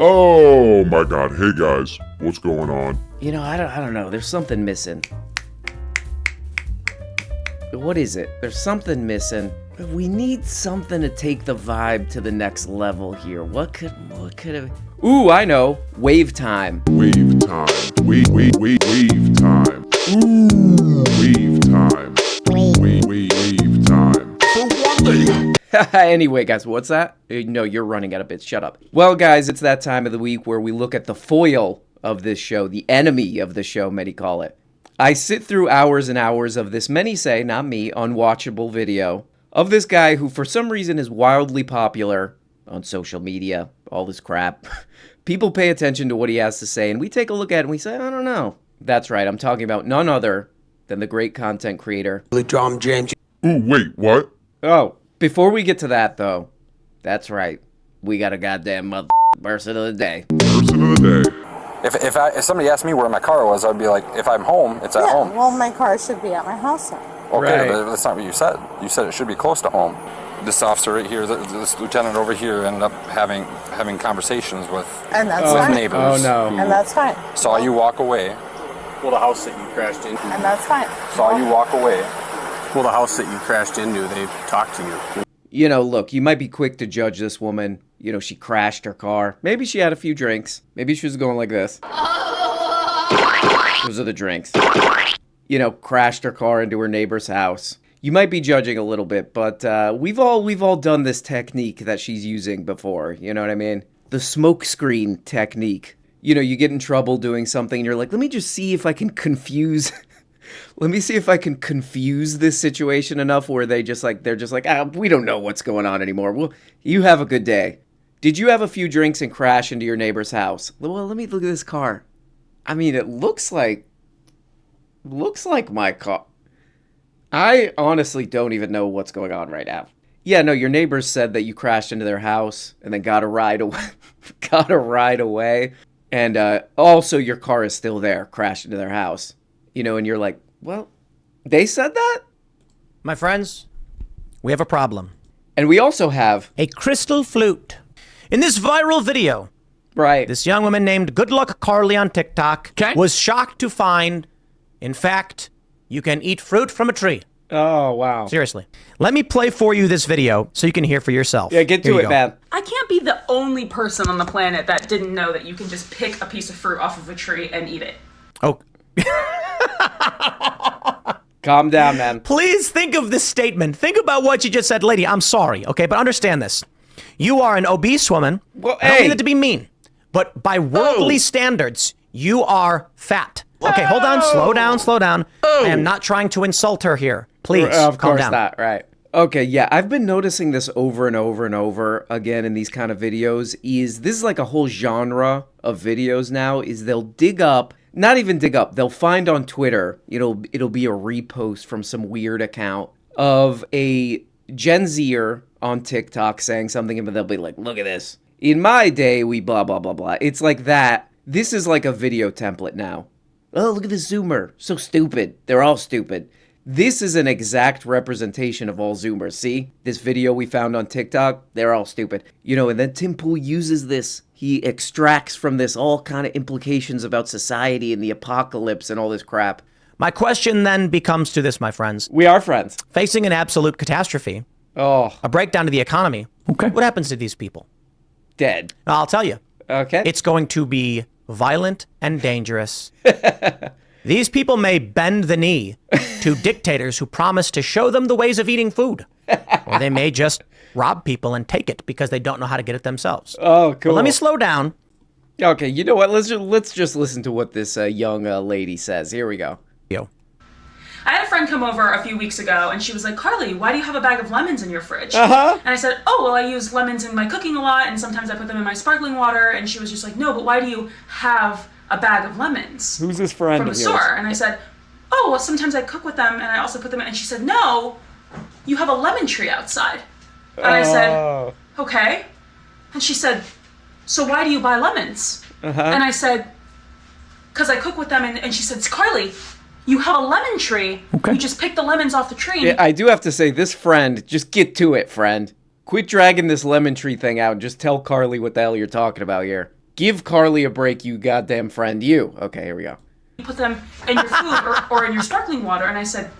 Oh my god, hey guys, what's going on? You know, I don't know, there's something missing. What is it? There's something missing. We need something to take the vibe to the next level here. What could have... Ooh, I know. Wave time. Wave time. Wave time. Ooh, wave time. Wave time. For one thing. Anyway, guys, what's that? No, you're running out of bits. Shut up. Well, guys, it's that time of the week where we look at the foil of this show, the enemy of the show, many call it. I sit through hours and hours of this, many say, not me, unwatchable video of this guy who for some reason is wildly popular on social media, all this crap. People pay attention to what he has to say, and we take a look at it and we say, I don't know. That's right, I'm talking about none other than the great content creator. John James. Ooh, wait, what? Oh, before we get to that, though, that's right. We got a goddamn person of the day. Person of the day. If somebody asked me where my car was, I'd be like, if I'm home, it's at home. Well, my car should be at my house then. Okay, Right. but that's not what you said. You said it should be close to home. This officer right here, this lieutenant over here, ended up having conversations with And that's fine. neighbors. Oh, no. And that's fine. Saw you walk away. Well, the house that you crashed into. And that's fine. Saw you walk away. Well, the house that you crashed into, they talked to you. You know, look, you might be quick to judge this woman. You know, she crashed her car. Maybe she had a few drinks. Maybe she was going like this. Those are the drinks. You know, crashed her car into her neighbor's house. You might be judging a little bit, but we've all done this technique that she's using before. You know what I mean? The smoke screen technique. You know, you get in trouble doing something and you're like, let me just see if I can confuse... Let me see if I can confuse this situation enough where they're just like, we don't know what's going on anymore. Well, you have a good day. Did you have a few drinks and crash into your neighbor's house? Well, let me look at this car. I mean, it looks like my car. I honestly don't even know what's going on right now. Yeah, no, your neighbors said that you crashed into their house and then got a ride away. And also your car is still there, crashed into their house. You know, and you're like, well, they said that? My friends, we have a problem. And we also have... A crystal flute. In this viral video, Right. this young woman named Good Luck Carly on TikTok was shocked to find, in fact, you can eat fruit from a tree. Oh, wow. Seriously. Let me play for you this video so you can hear for yourself. Yeah, get Here to you it, go. man. I can't be the only person on the planet that didn't know that you can just pick a piece of fruit off of a tree and eat it. Oh. Calm down, man. Please think of this statement. Think about what you just said. Lady, I'm sorry, okay? But understand this. You are an obese woman. Well, I don't hey. mean that to be mean. But by worldly standards, you are fat. Okay, hold on. Slow down. I am not trying to insult her here. Please, Of calm course down. not, right. Okay, yeah, I've been noticing this over and over and over again in these kind of videos. This is like a whole genre of videos now, is they'll dig up, not even dig up, they'll find on Twitter, it'll be a repost from some weird account of a Gen Zer on TikTok saying something, but they'll be like, look at this. In my day, we blah, blah, blah, blah. It's like that. This is like a video template now. Oh, look at the Zoomer. So stupid. They're all stupid. This is an exact representation of all Zoomers. See? This video we found on TikTok, they're all stupid. You know, and then Tim Pool uses this. He extracts from this all kind of implications about society and the apocalypse and all this crap. My question then becomes to this, my friends. We are friends. Facing an absolute catastrophe, Oh, a breakdown to the economy, what happens to these people? dead. I'll tell you. Okay. It's going to be violent and dangerous. These people may bend the knee to dictators who promise to show them the ways of eating food. Or they may just rob people and take it because they don't know how to get it themselves. Oh, cool. But let me slow down. Okay, you know what? Let's just listen to what this young lady says. Here we go. I had a friend come over a few weeks ago and she was like, Carly, why do you have a bag of lemons in your fridge? Uh-huh. And I said, oh, well, I use lemons in my cooking a lot and sometimes I put them in my sparkling water. And she was just like, no, but why do you have a bag of lemons? Who's this friend From of the yours? store. And I said, oh, well, sometimes I cook with them and I also put them in. And she said, no, you have a lemon tree outside. And I said, okay. And she said, so why do you buy lemons? And I said, because I cook with them. And she said, Carly, you have a lemon tree. Okay. You just pick the lemons off the tree. Yeah, I do have to say, this friend, just get to it, friend. Quit dragging this lemon tree thing out and just tell Carly what the hell you're talking about here. Give Carly a break, you goddamn friend. You. Okay, here we go. You put them in your food or in your sparkling water. And I said,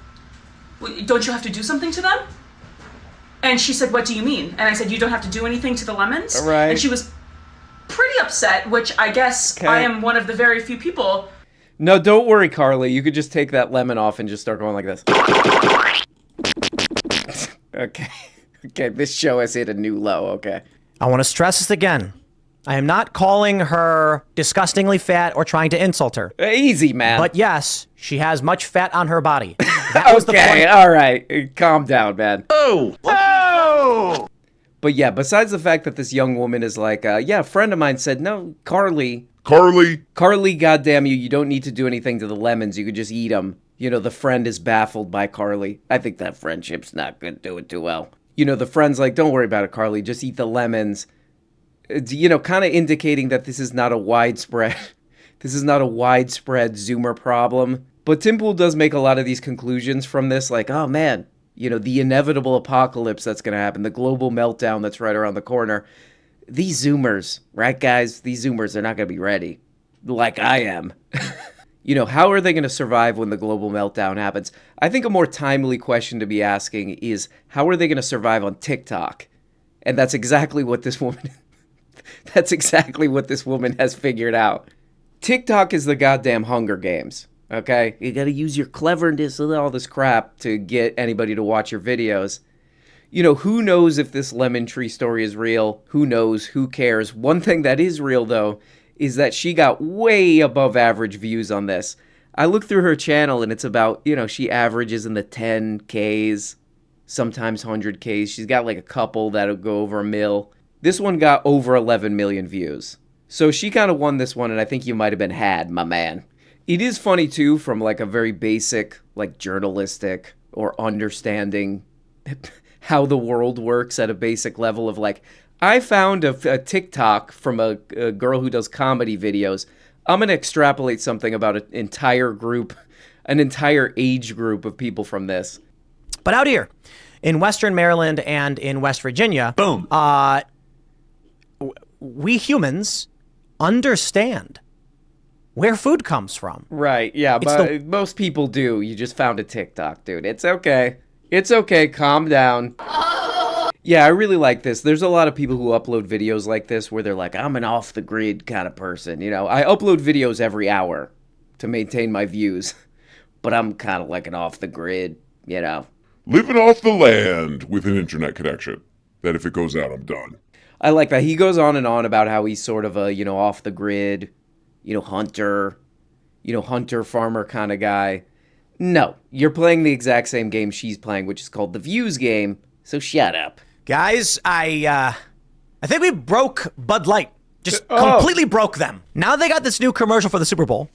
don't you have to do something to them? And she said, what do you mean? And I said, you don't have to do anything to the lemons? Right. And she was pretty upset, which I guess I am one of the very few people. No, don't worry, Carly. You could just take that lemon off and just start going like this. Okay. Okay, this show has hit a new low. Okay. I want to stress this again. I am not calling her disgustingly fat or trying to insult her. Easy, man. But yes, she has much fat on her body. That was the Okay, point. all right. Calm down, man. Oh! But yeah, besides the fact that this young woman is like, yeah, a friend of mine said, no, Carly, goddamn you, you don't need to do anything to the lemons. You could just eat them. You know, the friend is baffled by Carly. I think that friendship's not going to do it too well. You know, the friend's like, don't worry about it, Carly. Just eat the lemons. You know, kind of indicating that this is not a widespread Zoomer problem. But Tim Pool does make a lot of these conclusions from this, like, oh man, you know, the inevitable apocalypse that's going to happen, the global meltdown that's right around the corner. These Zoomers, right, guys? These Zoomers, they're not going to be ready. Like I am. You know, how are they going to survive when the global meltdown happens? I think a more timely question to be asking is, how are they going to survive on TikTok? And that's exactly what this woman... That's exactly what this woman has figured out. TikTok is the goddamn Hunger Games, okay? You gotta use your cleverness and all this crap to get anybody to watch your videos. You know, who knows if this lemon tree story is real? Who knows? Who cares? One thing that is real, though, is that she got way above average views on this. I looked through her channel, and it's about, you know, she averages in the 10Ks, sometimes 100Ks. She's got like a couple that'll go over a mil. This one got over 11 million views. So she kind of won this one, and I think you might have been had, my man. It is funny, too, from like a very basic, like journalistic or understanding how the world works at a basic level of like, I found a TikTok from a girl who does comedy videos. I'm going to extrapolate something about an entire group, an entire age group of people from this. But out here in Western Maryland and in West Virginia, Boom. We humans understand where food comes from. Right, yeah, but most people do. You just found a TikTok, dude. It's okay. It's okay. Calm down. Yeah, I really like this. There's a lot of people who upload videos like this where they're like, I'm an off-the-grid kind of person. You know, I upload videos every hour to maintain my views, but I'm kind of like an off-the-grid, you know. Living off the land with an internet connection. That if it goes out, I'm done. I like that. He goes on and on about how he's sort of a, you know, off the grid, hunter farmer kind of guy. No, you're playing the exact same game she's playing, which is called the views game. So shut up. Guys, I think we broke Bud Light. Just completely broke them. Now they got this new commercial for the Super Bowl.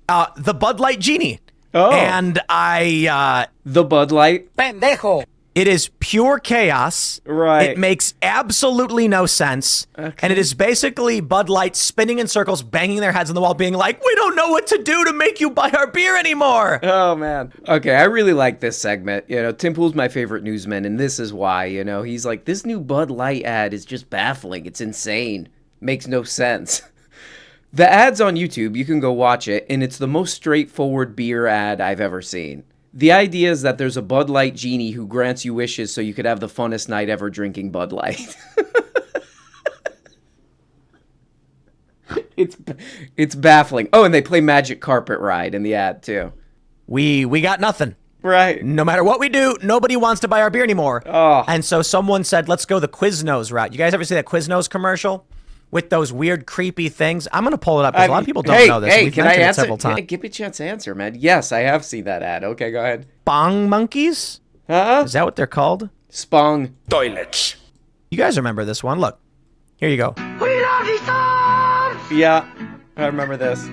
The Bud Light Genie. Oh. And The Bud Light? Pendejo. It is pure chaos. Right. It makes absolutely no sense. Okay. And it is basically Bud Light spinning in circles, banging their heads on the wall, being like, we don't know what to do to make you buy our beer anymore. Oh, man. Okay, I really like this segment. You know, Tim Pool's my favorite newsman, and this is why, you know. He's like, this new Bud Light ad is just baffling. It's insane. Makes no sense. The ad's on YouTube. You can go watch it, and it's the most straightforward beer ad I've ever seen. The idea is that there's a Bud Light genie who grants you wishes so you could have the funnest night ever drinking Bud Light. It's baffling. Oh, and they play Magic Carpet Ride in the ad, too. We got nothing. Right. No matter what we do, nobody wants to buy our beer anymore. Oh. And so someone said, let's go the Quiznos route. You guys ever see that Quiznos commercial? With those weird, creepy things. I'm going to pull it up because a lot of people don't know this. Hey, We've can I mentioned it answer? several times. Hey, give me a chance to answer, man. Yes, I have seen that ad. Okay, go ahead. Bong monkeys? Huh? Is that what they're called? Spong. Toilets. You guys remember this one. Look. Here you go. Yeah, I remember this.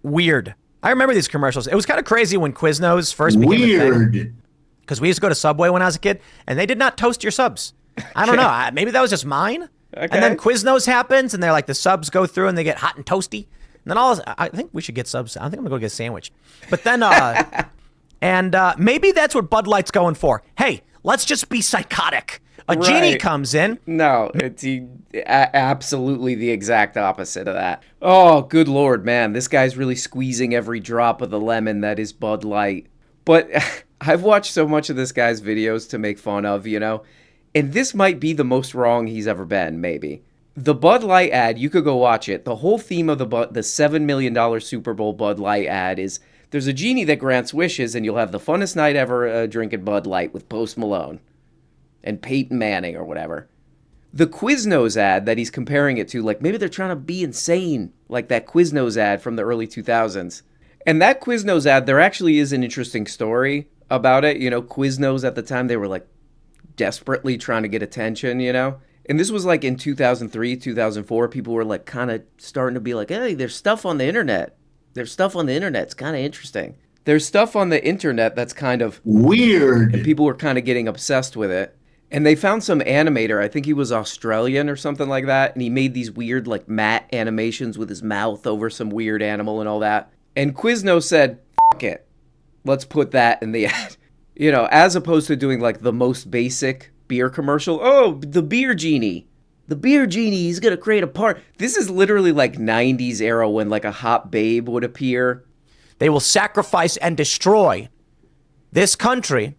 Weird. I remember these commercials. It was kind of crazy when Quiznos first became a thing. Because we used to go to Subway when I was a kid, and they did not toast your subs. I don't know. Maybe that was just mine. Okay. And then Quiznos happens, and they're like, the subs go through, and they get hot and toasty. And then I think we should get subs. I think I'm going to go get a sandwich. But then, and maybe that's what Bud Light's going for. Hey, let's just be psychotic. A genie Right. comes in. No, it's absolutely the exact opposite of that. Oh, good Lord, man. This guy's really squeezing every drop of the lemon that is Bud Light. But I've watched so much of this guy's videos to make fun of, and this might be the most wrong he's ever been, maybe. The Bud Light ad, you could go watch it. The whole theme of the $7 million Super Bowl Bud Light ad is there's a genie that grants wishes, and you'll have the funnest night ever drinking Bud Light with Post Malone and Peyton Manning or whatever. The Quiznos ad that he's comparing it to, like maybe they're trying to be insane, like that Quiznos ad from the early 2000s. And that Quiznos ad, there actually is an interesting story about it. Quiznos at the time, they were like desperately trying to get attention, And this was like in 2003, 2004, people were like kind of starting to be like, hey, there's stuff on the internet. There's stuff on the internet. It's kind of interesting. There's stuff on the internet that's kind of weird. And people were kind of getting obsessed with it. And they found some animator, I think he was Australian or something like that, and he made these weird like matte animations with his mouth over some weird animal and all that. And Quiznos said, fuck it. Let's put that in the ad. As opposed to doing like the most basic beer commercial. Oh, the beer genie. The beer genie is going to create a part. This is literally like 90s era when like a hot babe would appear. They will sacrifice and destroy this country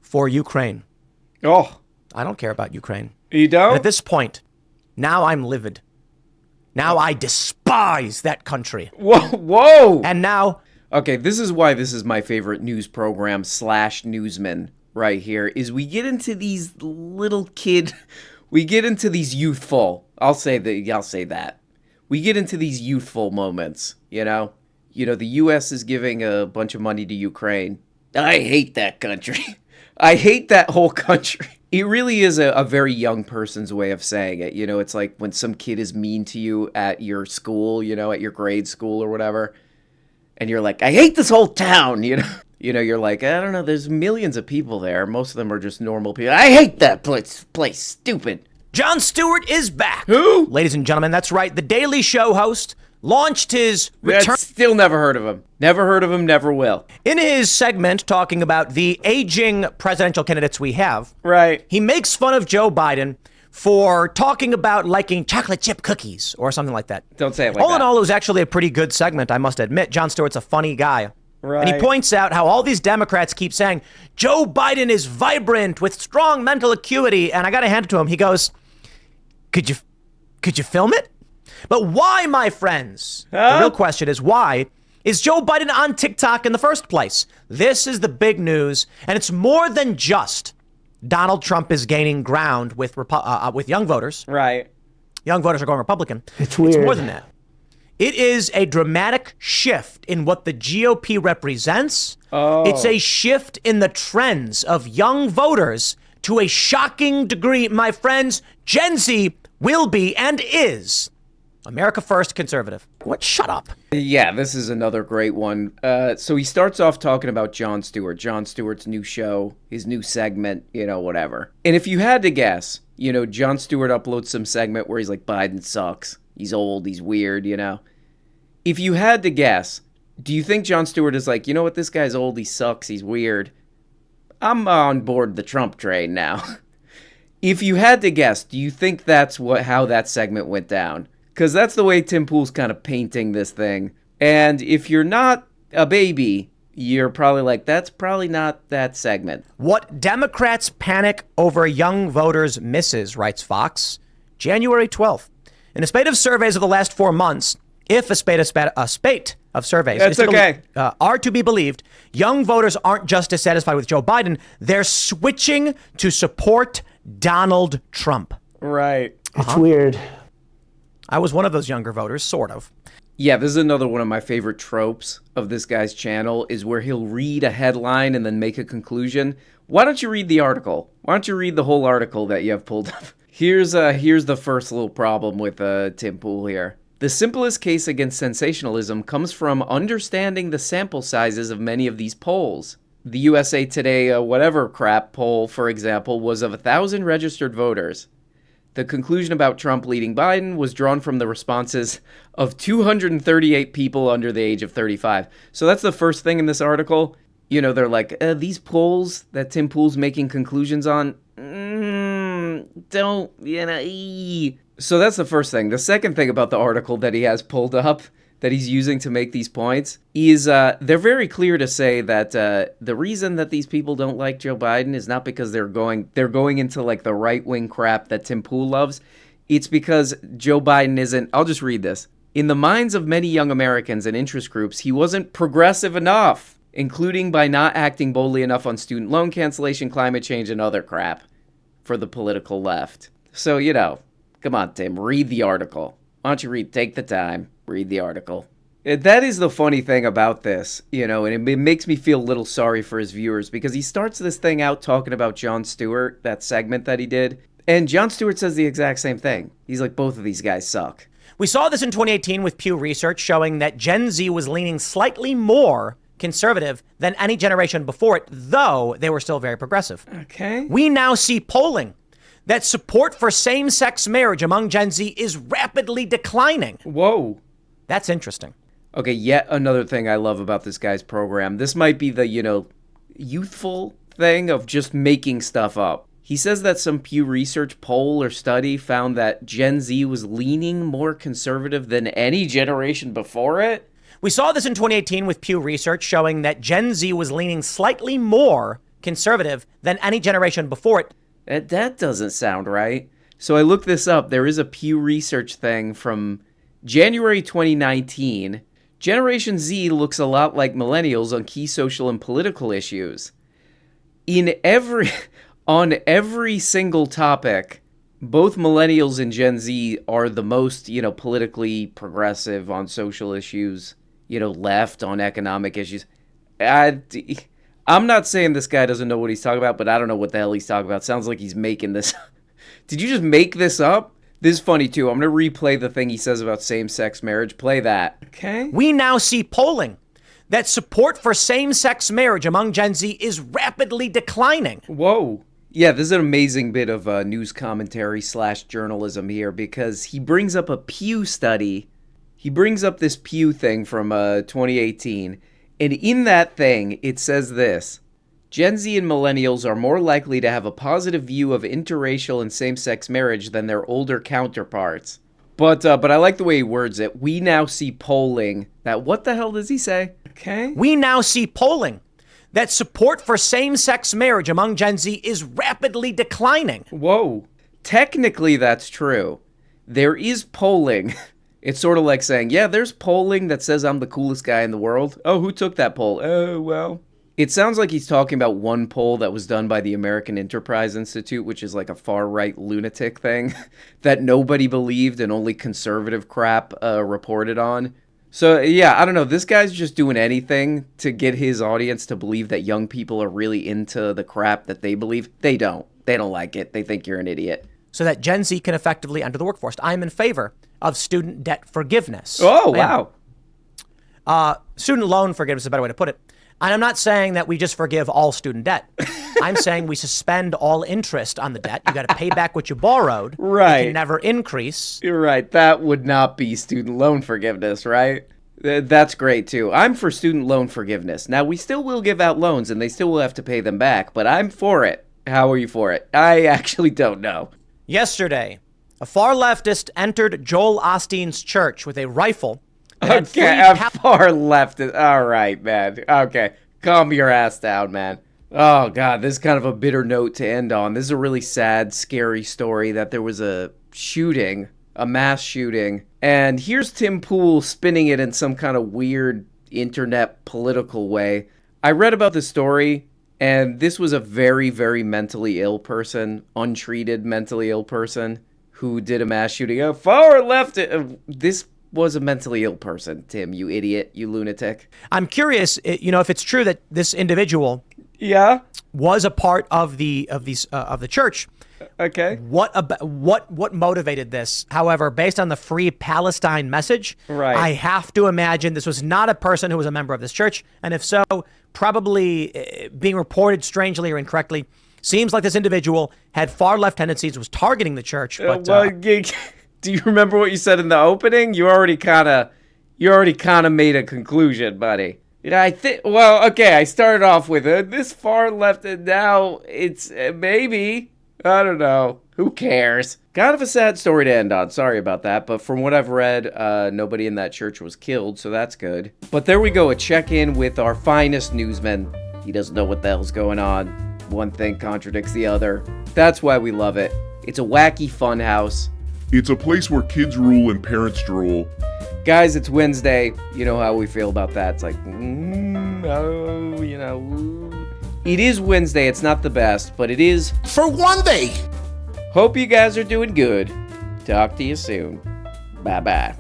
for Ukraine. Oh, I don't care about Ukraine. you don't? And at this point, now I'm livid. Now I despise that country. Whoa. And now, Okay, this is why this is my favorite news program / newsman right here, is we get into these we get into these youthful, I'll say that. We get into these youthful moments, the U.S. is giving a bunch of money to Ukraine. I hate that country. I hate that whole country. It really is a very young person's way of saying it. It's like when some kid is mean to you at your school, at your grade school or whatever. And you're like, I hate this whole town, You're like, I don't know, there's millions of people there. Most of them are just normal people. I hate that place, stupid. Jon Stewart is back. Who? Ladies and gentlemen, that's right. The Daily Show host launched his return. Still never heard of him. Never heard of him, never will. In his segment talking about the aging presidential candidates we have, Right. he makes fun of Joe Biden for talking about liking chocolate chip cookies or something like that. Don't say it like All in that. all, it was actually a pretty good segment, I must admit. Jon Stewart's a funny guy. Right. And he points out how all these Democrats keep saying, Joe Biden is vibrant with strong mental acuity. And I got to hand it to him. He goes, could you film it? But why, my friends? The real question is why is Joe Biden on TikTok in the first place? This is the big news. And it's more than just Donald Trump is gaining ground with young voters. Right. Young voters are going Republican. It's weird. It's more than that. It is a dramatic shift in what the GOP represents. Oh. It's a shift in the trends of young voters to a shocking degree. My friends, Gen Z will be and is America First conservative. What? Shut up. Yeah, this is another great one. So he starts off talking about Jon Stewart's new show, his new segment, whatever. And if you had to guess, Jon Stewart uploads some segment where he's like, Biden sucks. He's old. He's weird, If you had to guess, do you think Jon Stewart is like, you know what, this guy's old, he sucks, he's weird. I'm on board the Trump train now. If you had to guess, do you think that's how that segment went down? Because that's the way Tim Pool's kind of painting this thing. And if you're not a baby, you're probably like, that's probably not that segment. What Democrats panic over young voters misses, writes Fox. January 12th. In a spate of surveys of the last 4 months, if a spate of surveys That's okay. Are to be believed, young voters aren't just dissatisfied with Joe Biden, they're switching to support Donald Trump. Right. It's weird. I was one of those younger voters, sort of. Yeah, this is another one of my favorite tropes of this guy's channel, is where he'll read a headline and then make a conclusion. Why don't you read the article? Why don't you read the whole article that you have pulled up? Here's the first little problem with Tim Pool here. The simplest case against sensationalism comes from understanding the sample sizes of many of these polls. The USA Today whatever crap poll, for example, was of 1,000 registered voters. The conclusion about Trump leading Biden was drawn from the responses of 238 people under the age of 35. So that's the first thing in this article. You know, they're like, these polls that Tim Pool's making conclusions on, don't, you know, So that's the first thing. The second thing about the article that he has pulled up that he's using to make these points is they're very clear to say that the reason that these people don't like Joe Biden is not because they're going into like the right-wing crap that Tim Pool loves. It's because Joe Biden isn't, I'll just read this. In the minds of many young Americans and interest groups, he wasn't progressive enough, including by not acting boldly enough on student loan cancellation, climate change, and other crap for the political left. So, you know, come on, Tim, read the article. Why don't you take the time, read the article. That is the funny thing about this, you know, and it makes me feel a little sorry for his viewers because he starts this thing out talking about Jon Stewart, that segment that he did, and Jon Stewart says the exact same thing. He's like, both of these guys suck. We saw this in 2018 with Pew Research showing that Gen Z was leaning slightly more conservative than any generation before it, though they were still very progressive. Okay. We now see polling that support for same-sex marriage among Gen Z is rapidly declining. Whoa. That's interesting. Okay, yet another thing I love about this guy's program. This might be the, you know, youthful thing of just making stuff up. He says that some Pew Research poll or study found that Gen Z was leaning more conservative than any generation before it. We saw this in 2018 with Pew Research showing that Gen Z was leaning slightly more conservative than any generation before it. That doesn't sound right. So I looked this up. There is a Pew Research thing from January 2019. Generation Z looks a lot like millennials on key social and political issues. On every single topic, both millennials and Gen Z are the most, you know, politically progressive on social issues, you know, left on economic issues. I'm not saying this guy doesn't know what he's talking about, but I don't know what the hell he's talking about. Sounds like he's making this. Did you just make this up? This is funny, too. I'm going to replay the thing he says about same-sex marriage. Play that. Okay. We now see polling that support for same-sex marriage among Gen Z is rapidly declining. Whoa. Yeah, this is an amazing bit of news commentary / journalism here because he brings up a Pew study. He brings up this Pew thing from 2018. And in that thing, it says this. Gen Z and millennials are more likely to have a positive view of interracial and same-sex marriage than their older counterparts. But I like the way he words it. We now see polling that, what the hell does he say? Okay. We now see polling that support for same-sex marriage among Gen Z is rapidly declining. Whoa. Technically, that's true. There is polling. It's sort of like saying, yeah, there's polling that says I'm the coolest guy in the world. Oh, who took that poll? Oh, well. It sounds like he's talking about one poll that was done by the American Enterprise Institute, which is like a far-right lunatic thing that nobody believed and only conservative crap reported on. So, yeah, I don't know. This guy's just doing anything to get his audience to believe that young people are really into the crap that they believe. They don't. They don't like it. They think you're an idiot. So that Gen Z can effectively enter the workforce. I'm in favor of student debt forgiveness. Oh, wow. Student loan forgiveness is a better way to put it. And I'm not saying that we just forgive all student debt. I'm saying we suspend all interest on the debt. You got to pay back what you borrowed. Right. It can never increase. You're right. That would not be student loan forgiveness, right? That's great, too. I'm for student loan forgiveness. Now, we still will give out loans, and they still will have to pay them back, but I'm for it. How are you for it? I actually don't know. Yesterday, a far leftist entered Joel Osteen's church with a rifle. Okay, a far leftist. All right, man. Okay, calm your ass down, man. Oh, God, this is kind of a bitter note to end on. This is a really sad, scary story that there was a shooting, a mass shooting, and here's Tim Pool spinning it in some kind of weird internet political way. I read about the story, and this was a very, very mentally ill person, untreated mentally ill person who did a mass shooting. A far left. This was a mentally ill person, Tim, you idiot, you lunatic. I'm curious, if it's true that this individual was a part of the church. Okay. What motivated this? However, based on the Free Palestine message, right, I have to imagine this was not a person who was a member of this church, and if so, probably being reported strangely or incorrectly. Seems like this individual had far left tendencies, was targeting the church. But do you remember what you said in the opening? You already kind of made a conclusion, buddy. Yeah, I think. Well, okay. I started off with this far left, and now it's maybe. I don't know. Who cares? Kind of a sad story to end on. Sorry about that, but from what I've read, nobody in that church was killed, so that's good. But there we go. A check-in with our finest newsman. He doesn't know what the hell's going on. One thing contradicts the other. That's why we love it. It's a wacky fun house. It's a place where kids rule and parents drool. Guys, it's Wednesday. You know how we feel about that. It's like, It is Wednesday. It's not the best, but it is For one day. Hope you guys are doing good. Talk to you soon. Bye-bye.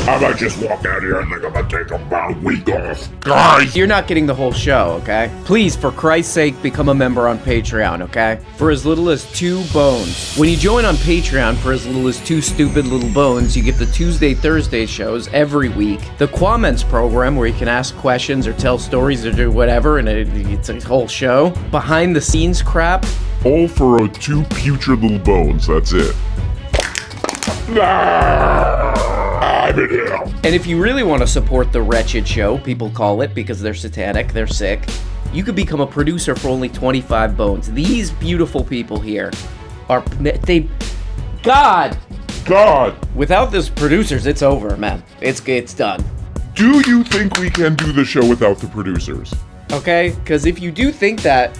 I might just walk out here and think I'm gonna take about a week off. Guys! You're not getting the whole show, okay? Please, for Christ's sake, become a member on Patreon, okay? For as little as 2 bones. When you join on Patreon for as little as 2 stupid little bones, you get the Tuesday, Thursday shows every week. The Quaments program, where you can ask questions or tell stories or do whatever, and it's a whole show. Behind the scenes crap. All for 2 putrid little bones, that's it. I'm in hell. And if you really want to support the wretched show, people call it because they're satanic, they're sick, you could become a producer for only 25 bones. These beautiful people here are, God! Without these producers, it's over, man. It's done. Do you think we can do the show without the producers? Okay? Because if you do think that,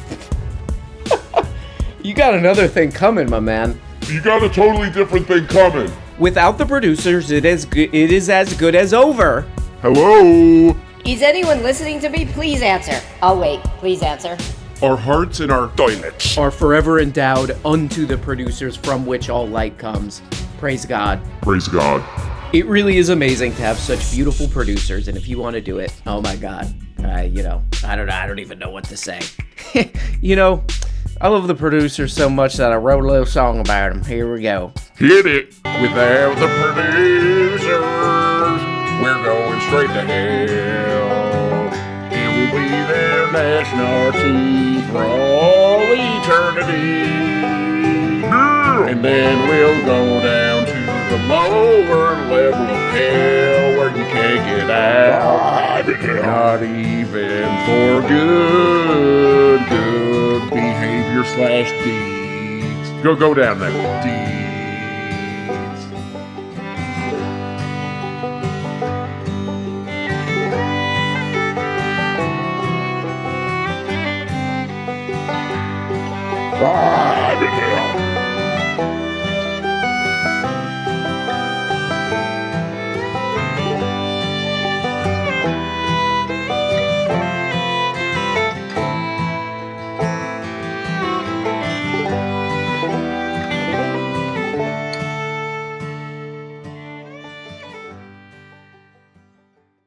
you got another thing coming, my man. You got a totally different thing coming. Without the producers, it is as good as over. Hello? Is anyone listening to me? Please answer. I'll wait. Please answer. Our hearts and our toilets Are forever endowed unto the producers from which all light comes. Praise God. Praise God. It really is amazing to have such beautiful producers, and if you want to do it, oh my God, I don't even know what to say. I love the producers so much that I wrote a little song about them. Here we go. Hit it. Without the producers, we're going straight to hell. And we'll be their nationality for all eternity. And then we'll go down to the lower level of hell where you can't get out. Not even for good behavior/deeds. Go down there. Deeds. Ah!